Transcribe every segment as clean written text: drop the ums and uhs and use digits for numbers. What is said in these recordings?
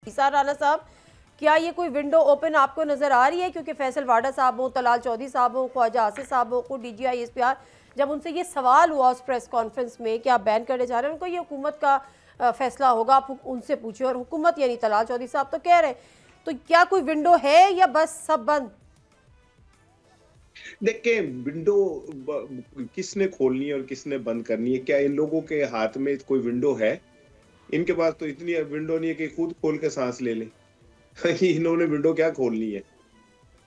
ईसार राना साहब, क्या ये कोई विंडो ओपन आपको नजर आ रही है? क्योंकि फैसल वाडा साहब हो, तलाल चौधरी साहब हो, ख्वाजा आसिफ साहब हो, DGI SPR, जब उनसे ये सवाल हुआ उस प्रेस कॉन्फ्रेंस में कि आप बैन करने जा रहे हैं, उनको ये हुकूमत का फैसला होगा, आप उनसे पूछिए, और हुकूमत यानी तलाल चौधरी साहब तो कह रहे हैं, तो क्या कोई विंडो है या बस सब बंद? देखिए, विंडो किसने खोलनी है और किसने बंद करनी है, क्या इन लोगों के हाथ में कोई विंडो है? इनके पास तो इतनी विंडो नहीं है कि खुद खोल के सांस ले लें। इन्होंने विंडो क्या खोलनी है?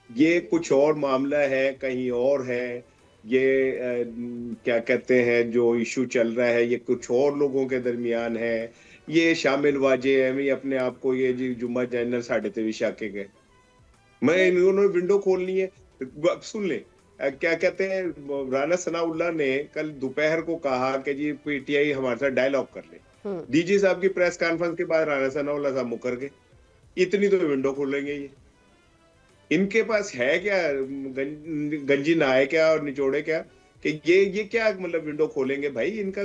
ये कुछ और मामला है, कहीं और है। ये क्या कहते हैं, जो इशू चल रहा है ये कुछ और लोगों के दरमियान है। ये शामिल वाजे है अपने आप को, ये जी जुम्मा जनरल साढ़े तेवी शाके गए, मैं इन्होंने विंडो खोलनी है। सुन ले, क्या कहते हैं, राना सनाउल्लाह ने कल दोपहर को कहा कि जी PTI हमारे साथ डायलॉग कर ले। DG साहब की प्रेस कॉन्फ्रेंस के बाद राना सनाउल्लाह साहब मुकर गए। इतनी तो विंडो खोलेंगे ये? इनके पास है क्या, गंजी नहाए क्या और निचोड़े क्या, कि ये क्या मतलब विंडो खोलेंगे? भाई इनका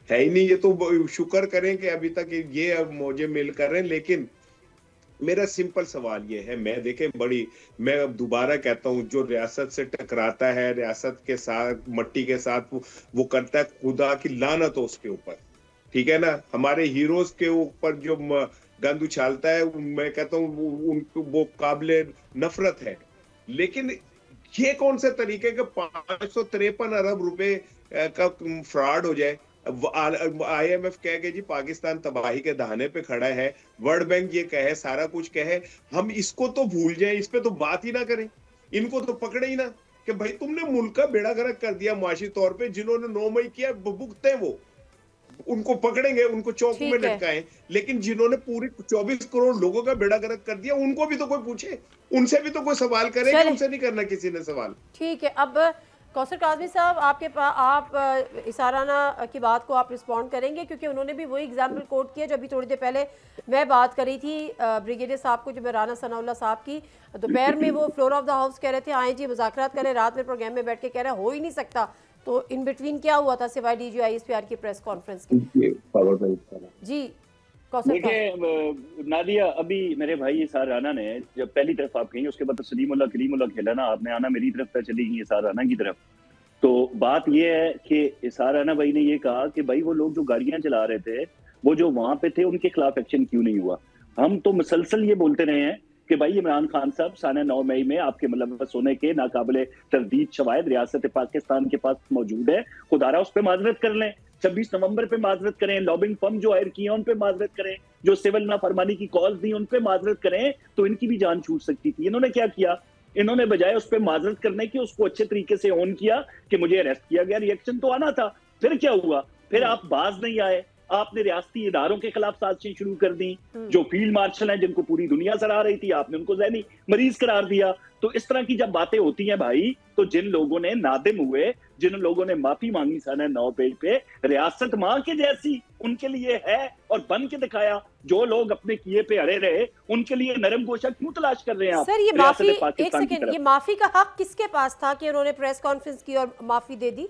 है ही नहीं। ये तो शुक्र करें कि अभी तक ये अब मौजे मिल कर रहे हैं। लेकिन मेरा सिंपल सवाल ये है, मैं अब दोबारा कहता हूं, जो रियासत से टकराता है, रियासत के साथ मट्टी के साथ वो करता है, खुदा की लानत हो उसके ऊपर, ठीक है ना। हमारे हीरोज के ऊपर जो गंद उछालता है, मैं कहता हूँ उनको वो काबिले नफरत है। लेकिन ये कौन से तरीके के 553 अरब रुपए का फ्रॉड हो जाए? IMF कह के जी पाकिस्तान तबाही के दहाने पे खड़ा है, वर्ल्ड बैंक ये कहे, सारा कुछ कहे, हम इसको तो भूल जाएं, इस पे तो बात ही ना करें, इनको तो पकड़े ही ना कि भाई तुमने मुल्क का बेड़ा गर्क कर दिया मुआशी तौर पे। जिन्होंने 9 मई किया भुगते वो, उनको पकड़ेंगे, उनको चौक में लटकाएं। लेकिन जिन्होंने पूरी 24 करोड़ लोगों का बेड़ा गर्क कर दिया, उनको भी तो कोई पूछे, उनसे भी तो कोई सवाल करे, कि उनसे नहीं करना किसी ने सवाल। ठीक है, अब कौसर काज़मी साहब, आपके पास आप ईसार राना की बात को आप रिस्पॉन्ड करेंगे, क्योंकि उन्होंने भी वही एग्जाम्पल कोट किया जो अभी थोड़ी देर पहले मैं बात करी थी ब्रिगेडियर साहब को, जो राना सनाउल्लाह साहब की। दोपहर में वो फ्लोर ऑफ द हाउस कह रहे थे आए जी मुज़ाकरात करें, रात में प्रोग्राम में बैठ के कह रहे हो ही नहीं सकता। तो इन बिटवीन क्या हुआ था सिवाय DGI SPR की प्रेस कॉन्फ्रेंस के? जी देखिए नादिया, अभी मेरे भाई ईसार राना ने जब पहली तरफ आप कहीं, उसके बाद तो कलीमुल्लाह खेला ना, आपने आना मेरी तरफ पे चली गई ईसार राना की तरफ। तो बात ये है कि ईसार राना भाई ने ये कहा कि भाई वो लोग जो गाड़ियां चला रहे थे, वो जो वहां पे थे, उनके खिलाफ एक्शन क्यों नहीं हुआ? हम तो मुसलसल ये बोलते रहे हैं कि भाई इमरान खान साहब साने 9 मई में आपके मुलव्वस होने के नाकाबिले तरदीद शवाहिद रियासत पाकिस्तान के पास मौजूद है, खुदारा उस पर माजरत कर लें, 26 नवंबर पे माजरत करें, लॉबिंग फर्म जो हायर किया उन पे माजरत करें, जो सिविल नाफरमानी की कॉल दी उन पे माजरत करें, तो इनकी भी जान छूट सकती थी। इन्होंने क्या किया? इन्होंने बजाय उस पर माजरत करने की उसको अच्छे तरीके से ऑन किया कि मुझे अरेस्ट किया गया, रिएक्शन तो आना था। फिर क्या हुआ? फिर आप बाज नहीं आए, आपने रियासती इदारों के खिलाफ साजिशें शुरू कर दी। जो फील्ड मार्शल हैं, जिनको पूरी दुनिया सराह रही थी, आपने उनको ज़हनी मरीज करार दिया। तो इस तरह की जब बातें होती हैं भाई, तो जिन लोगों ने नादिम हुए, जिन लोगों ने माफी मांगी साने 9 पेज पे, रियासत मां के जैसी उनके लिए है और बन के दिखाया। जो लोग अपने किए पे अड़े रहे, उनके लिए नरम गोशा क्यों तलाश कर रहे हैं आप? सर ये माफी, एक सेकंड, ये माफी का हक किसके पास था कि उन्होंने प्रेस कॉन्फ्रेंस की और माफी दे दी?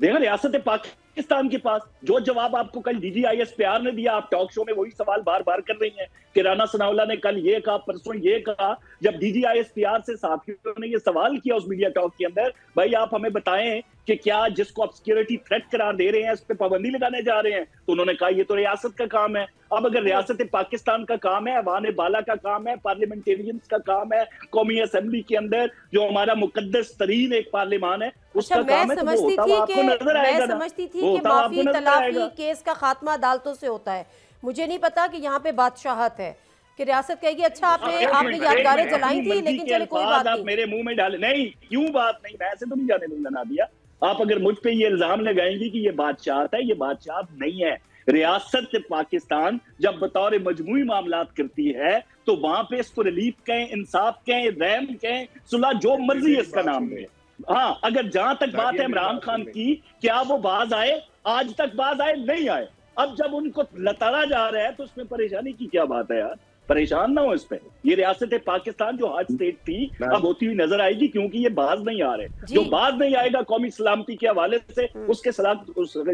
देखा, रियासत पाकिस्तान के पास जो जवाब आपको कल DGI SPR ने दिया, आप टॉक शो में वही सवाल बार बार कर रही हैं कि राना सनाउल्लाह ने कल ये कहा, परसों ये कहा। जब DGI SPR से साथियों ने ये सवाल किया उस मीडिया टॉक के अंदर, भाई आप हमें बताएं कि क्या जिसको आप सिक्योरिटी थ्रेट करार दे रहे हैं, इस पे पाबंदी लगाने जा रहे हैं? तो उन्होंने कहा ये तो रियासत का काम है। अब अगर रियासत पाकिस्तान का काम है, अवान बाला का काम है, पार्लियामेंटेरियंस का काम है, कौमी असेंबली के अंदर जो हमारा मुकद्दस तरीन एक पार्लियामान है, उसका काम है, तो वो होता हुआ आपको नजर आएगा। मैं समझती थी कि माफी तलाफी केस का खात्मा अदालतों से होता है, मुझे नहीं पता कि यहाँ पे बादशाहत है कि रियासत कहेगी अच्छा आपने यादगारें जलाई थी, लेकिन चले कोई बात नहीं। मेरे मुंह में डाले नहीं, क्यों बात नहीं, मैं ऐसे तो नहीं जाने दूंगा नादिया। आप अगर मुझ पे ये इल्जाम लगाएंगी कि ये बादशाहत है, ये बादशाहत नहीं है। रियासत पाकिस्तान जब बतौर मजमूई मामलात करती है, तो वहां पे इसको रिलीफ कहें, इंसाफ कहें, रहम कहें, सुलह, जो मर्जी इसका नाम दे। हाँ, अगर जहां तक बात है इमरान खान की, क्या वो बाज आए? आज तक बाज आए नहीं आए। अब जब उनको लताड़ा जा रहा है तो उसमें परेशानी की क्या बात है यार? परेशान ना हो इस पे। ये रियासत पाकिस्तान जो आज स्टेट थी अब होती हुई नजर आएगी, क्योंकि ये बाज नहीं आ रहे। जो बाज नहीं आएगा कौमी सलामती के हवाले से, उसके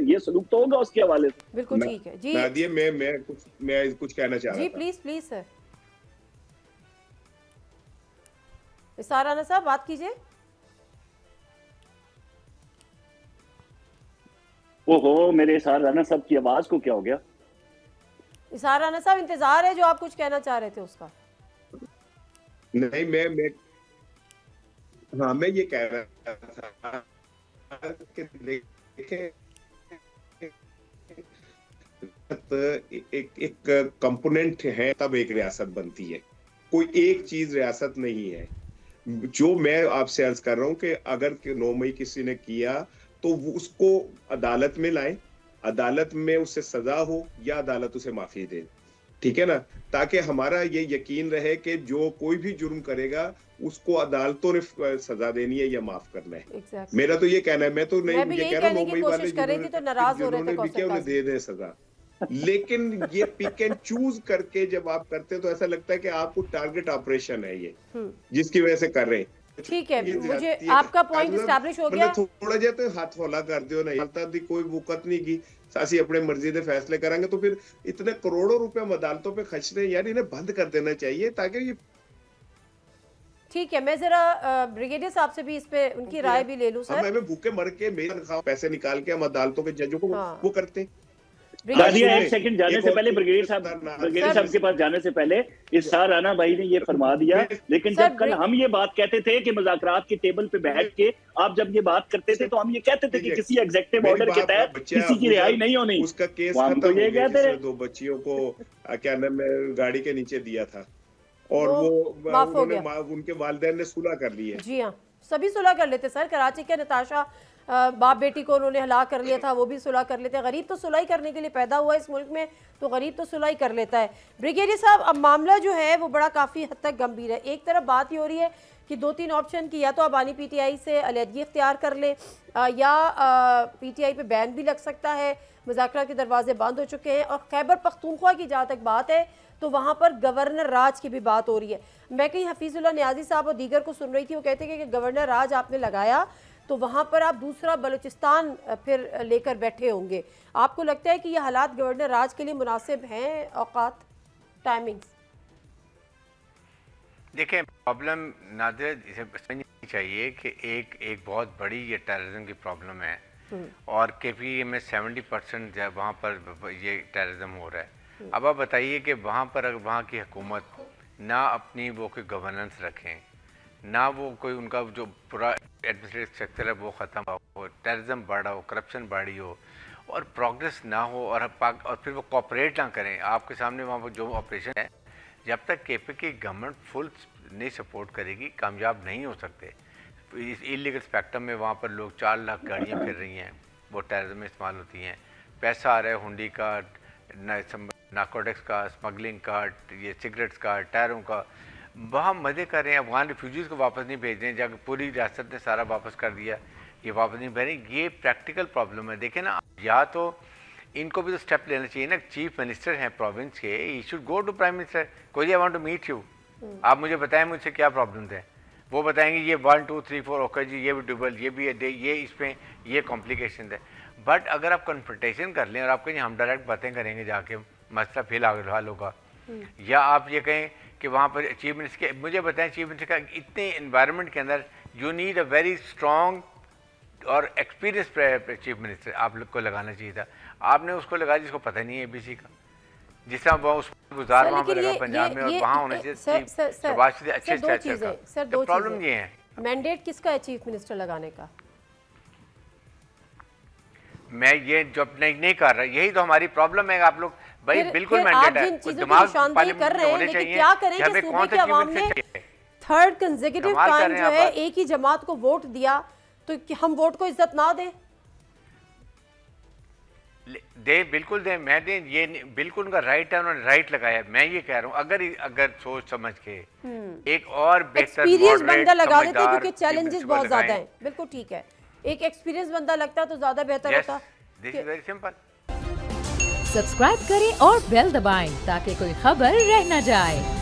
ये सलूक तो होगा उसके हवाले से। बिल्कुल ठीक है जी। नादिया, मैं कुछ कहना चाह रहा था। जी प्लीज सर। इसार राना साहब बात कीजिए। ओहो, मेरे इसार राना साहब की आवाज को क्या हो गया? इसार राना साहब इंतजार है जो आप कुछ कहना चाह रहे थे उसका। नहीं, मैं ये कह रहा था कि देखें, एक कंपोनेंट है तब एक रियासत बनती है, कोई एक चीज रियासत नहीं है। जो मैं आपसे अर्ज कर रहा हूं कि अगर 9 मई किसी ने किया तो वो उसको अदालत में लाएं, अदालत में उससे सजा हो या अदालत उसे माफी दे, ठीक है ना, ताकि हमारा ये यकीन रहे कि जो कोई भी जुर्म करेगा उसको अदालतों ने सजा देनी है या माफ करना है। exactly. मेरा तो ये कहना है, मैं तो नहीं ये कह रहा हूँ 9 मई वाले जिन्होंने उन्हें दे दे सजा, लेकिन ये पिक एंड चूज करके जब आप करते हैं तो ऐसा लगता है कि आपको टारगेट ऑपरेशन है ये, जिसकी वजह से कर रहे हैं। ठीक है, मुझे आपका पॉइंट एस्टैब्लिश हो गया। थोड़ा जिहा तो हाथ फौला कर दियो ना, हालता दी कोई वक़्त नहीं की सासी अपने मर्जी के फैसले करांगे तो फिर इतने करोड़ों रुपए अदालतों पे खर्च रहे, यार इन्हें बंद कर देना चाहिए ताकि ये। ठीक है, मैं जरा ब्रिगेडियर साहब से भी इस पे उनकी राय भी ले लूं सर। हमें भूखे मर के मेरे पैसे निकाल के हम अदालतों के जजों को वो करते हैं। एक सेकंड जाने से पहले ब्रिगेडियर साहब के पास जाने से पहले इसार राना भाई ने ये फरमा दिया, लेकिन जब कल हम ये बात कहते थे कि मुज़ाकरात के टेबल पे बैठ के आप जब ये बात करते थे तो हम ये कहते थे कि किसी एग्जीक्यूटिव ऑर्डर के तहत किसी की रिहाई नहीं होनी। उसका केस हम तो ये कहते रहे। 2 बच्चियों को क्या नाम है गाड़ी के नीचे दिया था और वो उनके वालिदैन ने सुलह कर ली है। जी हाँ, सभी सुलह कर लेते सर। कराची के नताशा बाप बेटी को उन्होंने हलाक कर लिया था, वो भी सुलह कर लेते हैं। गरीब तो सुलह करने के लिए पैदा हुआ इस मुल्क में, तो गरीब तो सुलह कर लेता है। ब्रिगेडियर साहब, अब मामला जो है वो बड़ा काफ़ी हद तक गंभीर है। एक तरफ बात ये हो रही है कि 2-3 ऑप्शन की, या तो अबानी PTI से अलहदगी इख्तियार कर ले, या PTI पे बैन भी लग सकता है, मुज़ाकरात के दरवाजे बंद हो चुके हैं। और खैबर पख्तूनख्वा की जहाँ तक बात है तो वहाँ पर गवर्नर राज की भी बात हो रही है। मैं कहीं हफीजुल्लाह नियाजी साहब और दीगर को सुन रही थी, वो कहते हैं कि गवर्नर राज आपने लगाया तो वहाँ पर आप दूसरा बलूचिस्तान फिर लेकर बैठे होंगे। आपको लगता है कि ये हालात गवर्नर राज के लिए मुनासिब हैं, औकात, टाइमिंग्स? देखें, प्रॉब्लम नादिर इसे समझनी चाहिए कि एक बहुत बड़ी ये टेररिज्म की प्रॉब्लम है और KPA में 70% वहाँ पर ये टेररिज्म हो रहा है। अब आप बताइए कि वहाँ पर अगर वहाँ की हुकूमत ना अपनी वो कोई गवर्नेंस रखें, ना वो कोई उनका जो पूरा एडमिनिस्ट्रेटिव स्ट्रक्चर है वो ख़त्म हो, टेररिज्म बढ़ा हो, करप्शन बढ़ी हो और प्रोग्रेस ना हो और फिर वो कोऑपरेट ना करें आपके सामने वहाँ पर जो ऑपरेशन है, जब तक KPA की गवर्नमेंट फुल नहीं सपोर्ट करेगी कामयाब नहीं हो सकते। इस इलीगल स्पेक्ट्रम में वहाँ पर लोग 4 लाख गाड़ियाँ फिर रही हैं, वो टेररिज्म में इस्तेमाल होती हैं। पैसा आ रहा है हुंडी का, नार्कोटिक्स का, स्मगलिंग का, ये सिगरेट्स का, टायरों का, वहाँ मज़े कर रहे हैं। अफगान रिफ्यूजीज़ को वापस नहीं भेज रहे हैं, जाकर पूरी रियासत ने सारा वापस कर दिया, ये वापस नहीं भेज रहे। ये प्रैक्टिकल प्रॉब्लम है। देखें ना, या तो इनको भी तो स्टेप लेना चाहिए ना। चीफ मिनिस्टर हैं प्रोविंस के, he should go to prime minister, कोई I want to meet you, आप मुझे बताएं मुझसे क्या प्रॉब्लम थे। वो बताएंगे ये 1 2 3 4 ओके जी, ये भी ट्यूबल, ये भी है, ये इसमें ये कॉम्प्लिकेशन है। बट अगर आप कन्फ्रंटेशन कर लें और आप कहें हम डायरेक्ट बातें करेंगे जाके, मसला फिर हल होगा, या आप ये कहें कि वहाँ पर चीफ मिनिस्टर के, मुझे बताएं चीफ मिनिस्टर का इतने इन्वायरमेंट के अंदर you need a very strong और एक्सपीरियंस चीफ मिनिस्टर आप लोग को लगाना चाहिए था। आपने उसको लगाया जिसको पता नहीं है ABC का, जिस तरह वो उस गुजार वहाँ पर लगा पंजाब में, और वहाँ होने से शहबाज शरीफ अच्छे स्ट्रक्चर का। तो प्रॉब्लम ये है, मैंडेट किसका है चीफ मिनिस्टर लगाने का? मैं ये जब नहीं कर रहा, यही तो हमारी प्रॉब्लम है। आप लोग भाई बिल्कुल मैंडेट है, दिमाग कर रहे हैं, लेकिन क्या करें कि सूबे की आवाम ने 3rd कंसेक्यूटिव टाइम जो है एक ही जमात को वोट दिया, तो हम वोट को इज्जत ना दें? बिल्कुल दें, मैं दें, ये बिल्कुल उनका राइट है, उन्होंने राइट लगाया। मैं ये कह रहा हूँ अगर सोच समझ के एक और बेहतर एक्सपीरियंस बंदा लगा देते, क्योंकि चैलेंजेस बहुत ज्यादा हैं। बिल्कुल ठीक है, एक एक्सपीरियंस बंदा लगता तो ज्यादा बेहतर होता। This is very simple. Subscribe करें और बेल दबाएं ताकि कोई खबर रह न जाए।